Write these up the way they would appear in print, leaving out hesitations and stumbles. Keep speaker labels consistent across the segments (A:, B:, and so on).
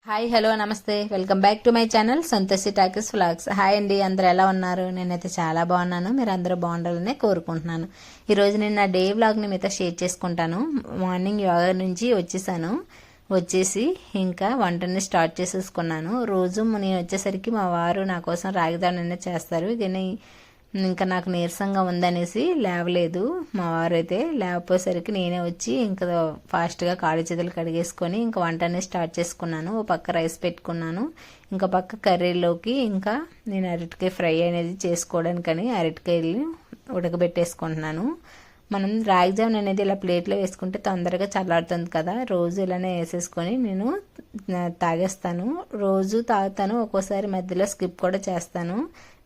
A: Hi hello నమస్తే welcome back to my channel Santoshi talkies vlogs. Hi అండి, అందరూ ఎలా ఉన్నారు? నేనైతే చాలా బాగున్నాను. మీరు అందరూ బాగుండాలనే కోరుకుంటున్నాను. ఈరోజు నేను నా డే వ్లాగ్ని మీతో షేర్ చేసుకుంటాను. మార్నింగ్ యోగా నుంచి వచ్చేసి ఇంకా వంటని స్టార్ట్ చేసేసుకున్నాను. రోజు నేను వచ్చేసరికి మా వారు నా కోసం రాగిదాన్ని చేస్తారు, కానీ ఇంకా నాకు నీరసంగా ఉందనేసి లేవలేదు. మా వారు అయితే లేకపోయేసరికి నేనే వచ్చి ఇంకా ఫాస్ట్గా కాళ్ళు చేతులు కడిగేసుకొని ఇంకా వంట అనేది స్టార్ట్ చేసుకున్నాను. ఓ పక్క రైస్ పెట్టుకున్నాను, ఇంకా పక్క కర్రీలోకి ఇంకా నేను అరటికాయ ఫ్రై అనేది చేసుకోవడానికని అరటికాయలు ఉడకబెట్టేసుకుంటున్నాను. మనం రాగి జామున్ అనేది ఇలా ప్లేట్లో వేసుకుంటే తొందరగా చల్లారుతుంది కదా. రోజు ఇలానే వేసేసుకొని నేను తాగేస్తాను. రోజు తాగుతాను, ఒక్కోసారి మధ్యలో స్కిప్ కూడా చేస్తాను.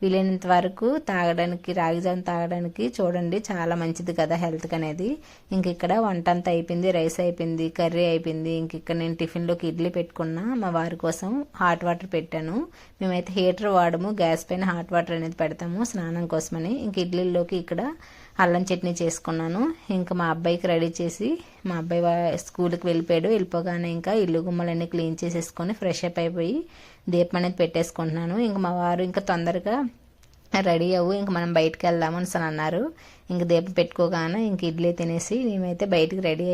A: వీలైనంత వరకు తాగడానికి, రాగి జామున్ తాగడానికి చూడండి, చాలా మంచిది కదా హెల్త్కి అనేది. ఇంక ఇక్కడ వంట అంతా అయిపోయింది, రైస్ అయిపోయింది, కర్రీ అయిపోయింది. ఇంక ఇక్కడ నేను టిఫిన్లోకి ఇడ్లీ పెట్టుకున్నా. మా వారి కోసం హాట్ వాటర్ పెట్టాను. మేమైతే హీటర్ వాడము, గ్యాస్ పైన హాట్ వాటర్ అనేది పెడతాము స్నానం కోసమని. ఇంక ఇడ్లీలోకి ఇక్కడ అల్లం చట్నీ చేసుకున్నాను. ఇంకా మా అబ్బాయికి రెడీ చేసి, మా అబ్బాయి స్కూల్కి వెళ్ళిపోగానే ఇంకా ఇల్లు గుమ్మలన్నీ క్లీన్ చేసేసుకొని ఫ్రెష్ అప్ అయిపోయి దీపం అనేది పెట్టేసుకుంటున్నాను. ఇంకా మా వారు ఇంకా తొందరగా రెడీ అవ్వు, ఇంక మనం బయటకు వెళ్దాము అని అన్నారు. ఇంక దీపం పెట్టుకోగానే ఇంక ఇడ్లీ తినేసి మేమైతే బయటికి రెడీ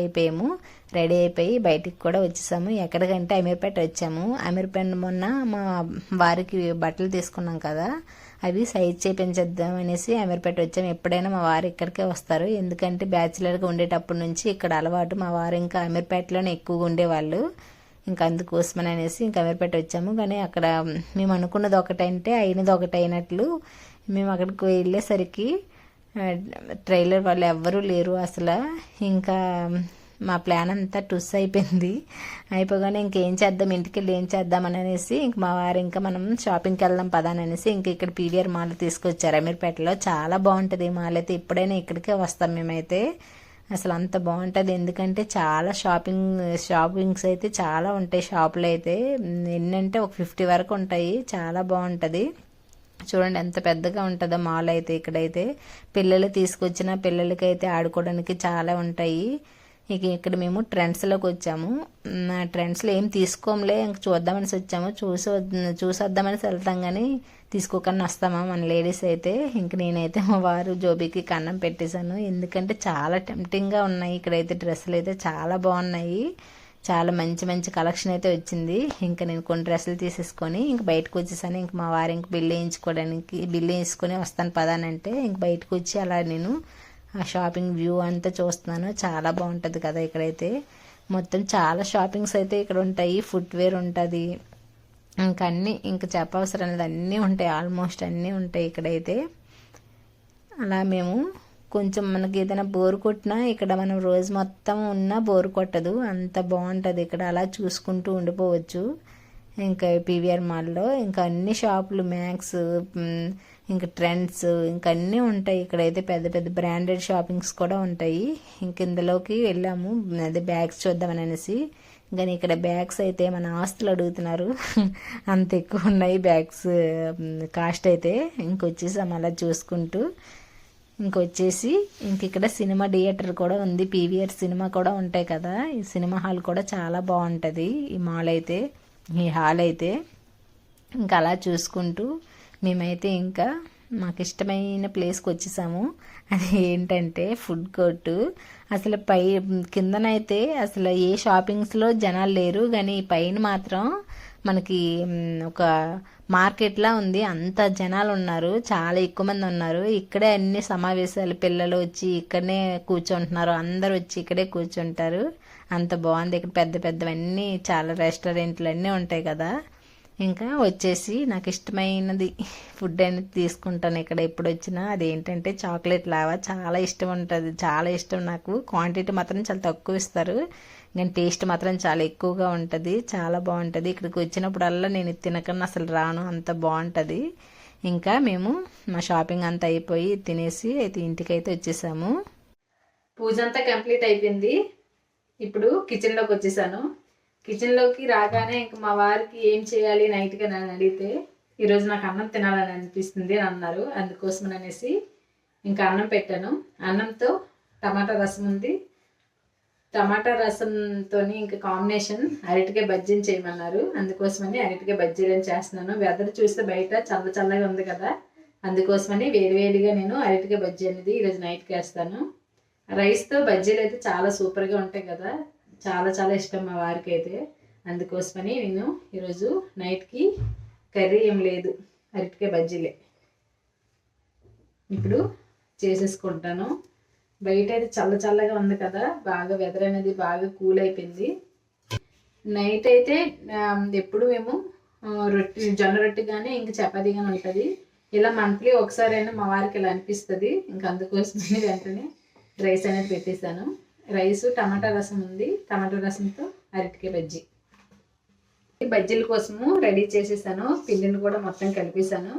A: అయిపోయి బయటికి కూడా వచ్చేసాము. ఎక్కడికంటే అమీర్పేట వచ్చాము. అమీర్పేట మొన్న మా వారికి బట్టలు తీసుకున్నాం కదా, అవి సైజ్ చేయించేద్దాం అనేసి అమీర్పేట వచ్చాము. ఎప్పుడైనా మా వారు ఇక్కడికే వస్తారు, ఎందుకంటే బ్యాచిలర్గా ఉండేటప్పటి నుంచి ఇక్కడ అలవాటు. మా వారు ఇంకా అమీర్పేటలోనే ఎక్కువగా ఉండేవాళ్ళు, ఇంకా అందుకోసమని అనేసి ఇంకా అమీర్పేట వచ్చాము. కానీ అక్కడ మేము అనుకున్నది ఒకటంటే అయినది ఒకటి అయినట్లు మేము అక్కడికి వెళ్ళేసరికి ట్రైలర్ వాళ్ళు ఎవ్వరూ లేరు అసలు. ఇంకా మా ప్లాన్ అంతా టుస్ అయిపోగానే ఇంకేం చేద్దాం, ఇంటికి వెళ్ళి ఏం చేద్దాం అనేసి ఇంక మా వారు ఇంకా మనం షాపింగ్కి వెళ్దాం పదాని అనేసి ఇంక ఇక్కడ పీవీఆర్ మాల్ తీసుకొచ్చారు. అమీర్పేటలో చాలా బాగుంటుంది ఈ మాల్ అయితే. ఎప్పుడైనా ఇక్కడికే వస్తాం మేమైతే. అసలు అంత బాగుంటుంది, ఎందుకంటే చాలా షాపింగ్స్ అయితే చాలా ఉంటాయి షాపులు అయితే. ఎన్నంటే ఒక 50 వరకు ఉంటాయి. చాలా బాగుంటుంది. చూడండి ఎంత పెద్దగా ఉంటుందో మాల్ అయితే. ఇక్కడైతే పిల్లలు తీసుకొచ్చిన పిల్లలకైతే ఆడుకోవడానికి చాలా ఉంటాయి. ఇక ఇక్కడ మేము ట్రెండ్స్లోకి వచ్చాము. ట్రెండ్స్లో ఏం తీసుకోంలే, ఇంక చూద్దామని వచ్చాము. చూసొద్దామని వెళ్తాం, కానీ తీసుకోకుండా వస్తామా మన లేడీస్ అయితే. ఇంక నేనైతే మా వారు జోబీకి కన్నం పెట్టేశాను, ఎందుకంటే చాలా టెంప్టింగ్గా ఉన్నాయి. ఇక్కడైతే డ్రెస్సులు అయితే చాలా బాగున్నాయి, చాలా మంచి మంచి కలెక్షన్ అయితే వచ్చింది. ఇంకా నేను కొన్ని డ్రెస్సులు తీసేసుకొని ఇంక బయటకు వచ్చేసాను. ఇంక మా వారు ఇంక బిల్లు వేయించుకొని వస్తాను పదానంటే ఇంక బయటకు వచ్చి అలా నేను ఆ షాపింగ్ వ్యూ అంతా చూస్తున్నాను. చాలా బాగుంటుంది కదా ఇక్కడైతే. మొత్తం చాలా షాపింగ్స్ అయితే ఇక్కడ ఉంటాయి. ఫుట్వేర్ ఉంటుంది, ఇంకా అన్నీ ఇంకా చెప్పవసరం లేదు, అన్నీ ఉంటాయి, ఆల్మోస్ట్ అన్నీ ఉంటాయి ఇక్కడైతే. అలా మేము కొంచెం మనకి ఏదైనా బోర్ కొట్టినా ఇక్కడ మనం రోజు మొత్తం ఉన్నా బోర్ కొట్టదు, అంత బాగుంటుంది ఇక్కడ. అలా చూసుకుంటూ ఉండిపోవచ్చు. ఇంకా పీవీఆర్ మాల్లో ఇంకా అన్ని షాపులు, మ్యాక్స్, ఇంకా ట్రెండ్స్, ఇంకా అన్నీ ఉంటాయి ఇక్కడైతే. పెద్ద పెద్ద బ్రాండెడ్ షాపింగ్స్ కూడా ఉంటాయి. ఇంక ఇందులోకి వెళ్ళాము, అదే బ్యాగ్స్ చూద్దామని అనేసి. కానీ ఇక్కడ బ్యాగ్స్ అయితే మన ఆస్తులు అడుగుతున్నారు, అంత ఎక్కువ ఉన్నాయి బ్యాగ్స్ కాస్ట్ అయితే. ఇంకొచ్చేసాము అలా చూసుకుంటూ. ఇంకొచ్చేసి ఇంక ఇక్కడ సినిమా థియేటర్ కూడా ఉంది, పీవీఆర్ సినిమా కూడా ఉంటాయి కదా. ఈ సినిమా హాల్ కూడా చాలా బాగుంటుంది ఈ మాల్ అయితే, ఈ హాల్ అయితే. ఇంకా అలా చూసుకుంటూ మేమైతే ఇంకా మాకు ఇష్టమైన ప్లేస్కి వచ్చేసాము. అది ఏంటంటే ఫుడ్ కోర్టు. అసలు కిందనైతే అసలు ఏ షాపింగ్స్లో జనాలు లేరు, కానీ పైన మాత్రం మనకి ఒక మార్కెట్లా ఉంది, అంత జనాలు ఉన్నారు, చాలా ఎక్కువ మంది ఉన్నారు. ఇక్కడే అన్ని సమావేశాలు, పిల్లలు వచ్చి ఇక్కడనే కూర్చుంటున్నారు, అందరు వచ్చి ఇక్కడే కూర్చుంటారు. అంత బాగుంది ఇక్కడ. పెద్ద పెద్దవన్నీ చాలా రెస్టారెంట్లు అన్నీ ఉంటాయి కదా. ఇంకా వచ్చేసి నాకు ఇష్టమైనది ఫుడ్ అనేది తీసుకుంటాను ఇక్కడ ఎప్పుడు వచ్చినా. అదేంటంటే చాక్లెట్ లావా, చాలా ఇష్టం ఉంటుంది, చాలా ఇష్టం నాకు. క్వాంటిటీ మాత్రం చాలా తక్కువ ఇస్తారు, కానీ టేస్ట్ మాత్రం చాలా ఎక్కువగా ఉంటుంది, చాలా బాగుంటుంది. ఇక్కడికి వచ్చినప్పుడల్లా నేను తినకన్నా అసలు రాను, అంత బాగుంటుంది. ఇంకా మేము మా షాపింగ్ అంతా అయిపోయి తినేసి అయితే ఇంటికైతే వచ్చేసాము. పూజ అంతా కంప్లీట్ అయిపోయింది. ఇప్పుడు కిచెన్లోకి వచ్చేసాను. కిచెన్లోకి రాగానే ఇంక మా వారికి ఏం చేయాలి నైట్గా నన్ను అడిగితే, ఈరోజు నాకు అన్నం తినాలని అనిపిస్తుంది అని అన్నారు. అందుకోసం అనేసి ఇంకా అన్నం పెట్టాను. అన్నంతో టమాటా రసం ఉంది, టమాటా రసంతో ఇంకా కాంబినేషన్ అరటికాయ బజ్జీని చేయమన్నారు. అందుకోసమని అరటికాయ బజ్జీలను చేస్తున్నాను. వెదర్ చూస్తే బయట చల్ల చల్లగా ఉంది కదా, అందుకోసమని వేడివేడిగా నేను అరటికాయ బజ్జీ అనేది ఈరోజు నైట్కి వేస్తాను. రైస్తో బజ్జీలు అయితే చాలా సూపర్గా ఉంటాయి కదా, చాలా చాలా ఇష్టం మా వారికి అయితే. అందుకోసమని నేను ఈరోజు నైట్కి కర్రీ ఏం లేదు, అరటికాయ బజ్జీలే ఇప్పుడు చేసేసుకుంటాను. బయట అయితే చల్ల చల్లగా ఉంది కదా, బాగా వెదర్ అనేది బాగా కూల్ అయిపోయింది. నైట్ అయితే ఎప్పుడు మేము జొన్న రొట్టె కానీ ఇంకా చపాతీ కానీ ఉంటుంది. ఇలా మంత్లీ ఒకసారి అయినా మా వారికి ఇలా అనిపిస్తుంది. ఇంకా అందుకోసమని వెంటనే రైస్ అనేది పెట్టేశాను. రైస్ టమాటా రసం ఉంది, టమాటా రసంతో అరటికాయ బజ్జీ. బజ్జీల కోసము రెడీ చేసేసాను. పిండిని కూడా మొత్తం కలిపేసాను.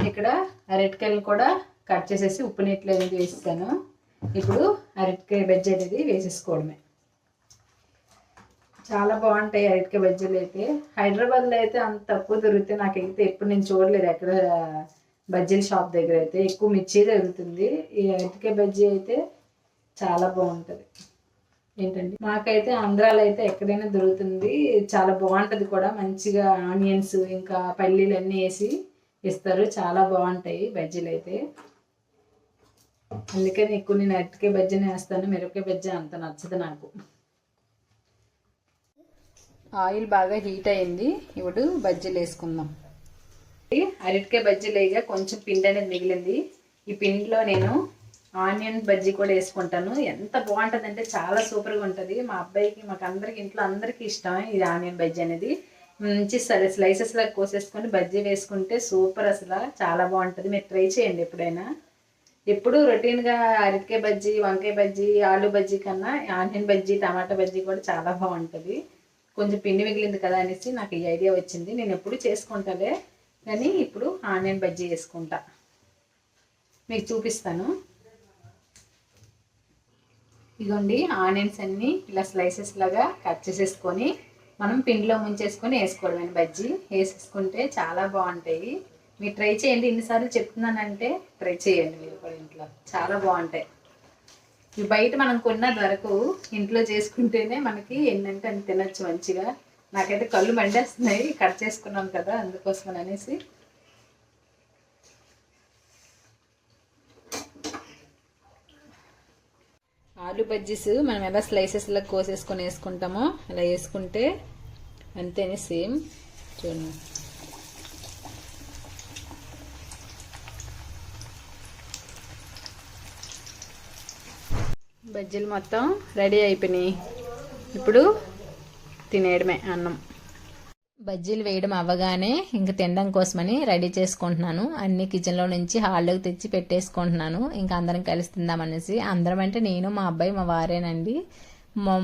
A: ఇక్కడ అరటికాయలు కూడా కట్ చేసేసి ఉప్పు నీటిలో అనేది వేసేసాను. ఇప్పుడు అరటికాయ బజ్జీ అనేది వేసేసుకోవడమే. చాలా బాగుంటాయి అరటికాయ బజ్జీలు అయితే. హైదరాబాద్లో అయితే అంత తక్కువ దొరుకుతాయి. నాకైతే ఎప్పుడు నేను చూడలేదు ఎక్కడ బజ్జీల షాప్ దగ్గర అయితే ఎక్కువ మిర్చి దొరుకుతుంది. ఈ అరటికాయ బజ్జీ అయితే చాలా బాగుంటుంది. ఏంటండి, మాకైతే ఆంధ్రాలో అయితే ఎక్కడైనా దొరుకుతుంది, చాలా బాగుంటుంది కూడా. మంచిగా ఆనియన్స్ ఇంకా పల్లీలు అన్నీ వేసి ఇస్తారు, చాలా బాగుంటాయి బజ్జీలు అయితే. అందుకని ఎక్కువ నేను అరటికాయ బజ్జీని వేస్తాను, మిరపకాయ బజ్జీ అంత నచ్చదు నాకు. ఆయిల్ బాగా హీట్ అయింది, ఇప్పుడు బజ్జీలు వేసుకుందాం. అరటికాయ బజ్జీలు వేయగా కొంచెం పిండి అనేది మిగిలింది. ఈ పిండిలో నేను ఆనియన్ బజ్జీ కూడా వేసుకుంటాను. ఎంత బాగుంటుంది అంటే చాలా సూపర్గా ఉంటుంది. మా అబ్బాయికి మాకు అందరికి ఇంట్లో అందరికీ ఇష్టం ఇది ఆనియన్ బజ్జీ అనేది. మంచి స్లైసెస్ లాగా కోసేసుకొని బజ్జీ వేసుకుంటే సూపర్, అసలు చాలా బాగుంటుంది. మీరు ట్రై చేయండి ఎప్పుడైనా. ఎప్పుడు రొటీన్గా అరటికాయ బజ్జీ, వంకాయ బజ్జీ, ఆలు బజ్జీ కన్నా ఆనియన్ బజ్జీ, టమాటా బజ్జీ కూడా చాలా బాగుంటుంది. కొంచెం పిండి మిగిలింది కదా అనేసి నాకు ఈ ఐడియా వచ్చింది. నేను ఎప్పుడు చేసుకుంటాలే కానీ ఇప్పుడు ఆనియన్ బజ్జీ వేసుకుంటా, మీకు చూపిస్తాను. ఇదిగోండి, ఆనియన్స్ అన్నీ ఇలా స్లైసెస్ లాగా కట్ చేసేసుకొని మనం పిండిలో ముంచేసుకొని వేసుకోవడమే. బజ్జీ వేసేసుకుంటే చాలా బాగుంటాయి. మీరు ట్రై చేయండి. ఇన్నిసార్లు చెప్తున్నానంటే ట్రై చేయండి మీరు కూడా ఇంట్లో, చాలా బాగుంటాయి. ఇవి బయట మనం కొన్నది వరకు ఇంట్లో చేసుకుంటేనే మనకి ఏంటంటే అని తినచ్చు మంచిగా. నాకైతే కళ్ళు మండేస్తున్నాయి కట్ చేసుకున్నాం కదా, అందుకోసం అనేసి. ఆలు బజ్జీస్ మనం ఎలా స్లైసెస్లో కోసేసుకొని వేసుకుంటామో అలా వేసుకుంటే అంతేనే, సేమ్. చూడండి, బజ్జీలు మొత్తం రెడీ అయిపోయినాయి. ఇప్పుడు తినేయడమే అన్నం. బజ్జీలు వేయడం అవ్వగానే ఇంకా తినడం కోసమని రెడీ చేసుకుంటున్నాను. అన్ని కిచెన్లో నుంచి హాల్లోకి తెచ్చి పెట్టేసుకుంటున్నాను. ఇంకా అందరం కలిసి తిందామనేసి. అందరం అంటే నేను, మా అబ్బాయి, మా వారేనండి.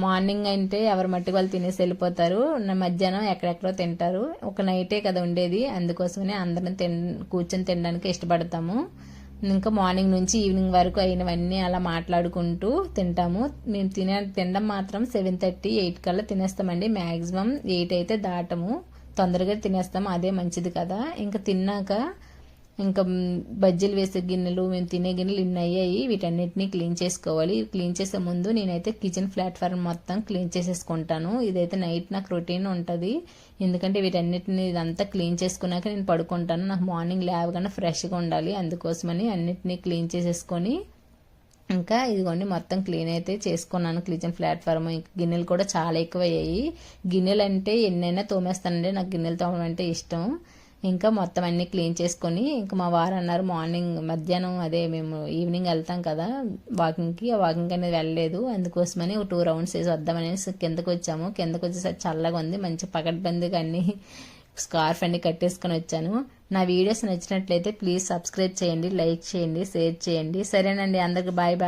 A: మార్నింగ్ అంటే ఎవరి మట్టుకు వాళ్ళు తినేసి వెళ్ళిపోతారు. మధ్యాహ్నం ఎక్కడెక్కడో తింటారు. ఒక నైటే కదా ఉండేది, అందుకోసమని అందరం కూర్చొని తినడానికి ఇష్టపడతాము. ఇంకా మార్నింగ్ నుంచి ఈవినింగ్ వరకు అయినవన్నీ అలా మాట్లాడుకుంటూ తింటాము. మేము తినడం మాత్రం 7:30, 8 కల్లా తినేస్తామండి. మ్యాక్సిమం 8 అయితే దాటము, తొందరగా తినేస్తాము, అదే మంచిది కదా. ఇంకా తిన్నాక ఇంకా బజ్జీలు వేసే గిన్నెలు, మేము తినే గిన్నెలు ఇన్ని అయ్యాయి. వీటన్నిటిని క్లీన్ చేసుకోవాలి. క్లీన్ చేసే ముందు నేనైతే కిచెన్ ప్లాట్ఫామ్ మొత్తం క్లీన్ చేసేసుకుంటాను. ఇదైతే నైట్ నాకు రొటీన్ ఉంటుంది. ఎందుకంటే వీటన్నిటిని ఇదంతా క్లీన్ చేసుకున్నాక నేను పడుకుంటాను. నాకు మార్నింగ్ లేవగానే ఫ్రెష్గా ఉండాలి, అందుకోసమని అన్నిటినీ క్లీన్ చేసేసుకొని ఇంకా ఇదిగోండి మొత్తం క్లీన్ అయితే చేసుకున్నాను కిచెన్ ప్లాట్ఫామ్. గిన్నెలు కూడా చాలా ఎక్కువ అయ్యాయి. గిన్నెలు అంటే ఎన్నైనా తోమేస్తానండి, నాకు గిన్నెలు తోమడం అంటే ఇష్టం. ఇంకా మొత్తం అన్నీ క్లీన్ చేసుకొని ఇంకా మా వారు అన్నారు మధ్యాహ్నం అదే మేము ఈవినింగ్ వెళ్తాం కదా వాకింగ్కి, ఆ వాకింగ్ అనేది వెళ్ళలేదు, అందుకోసమని ఒక 2 రౌండ్స్ వేసి వద్దామనేసి కిందకు వచ్చాము. కిందకు వచ్చేసరికి చల్లగా ఉంది, మంచి పకడ్బందీగా అన్ని స్కార్ఫ్ అన్ని కట్టేసుకొని వచ్చాను. నా వీడియోస్ నచ్చినట్లయితే ప్లీజ్ సబ్స్క్రైబ్ చేయండి, లైక్ చేయండి, షేర్ చేయండి. సరేనండి, అందరికి బాయ్ బాయ్.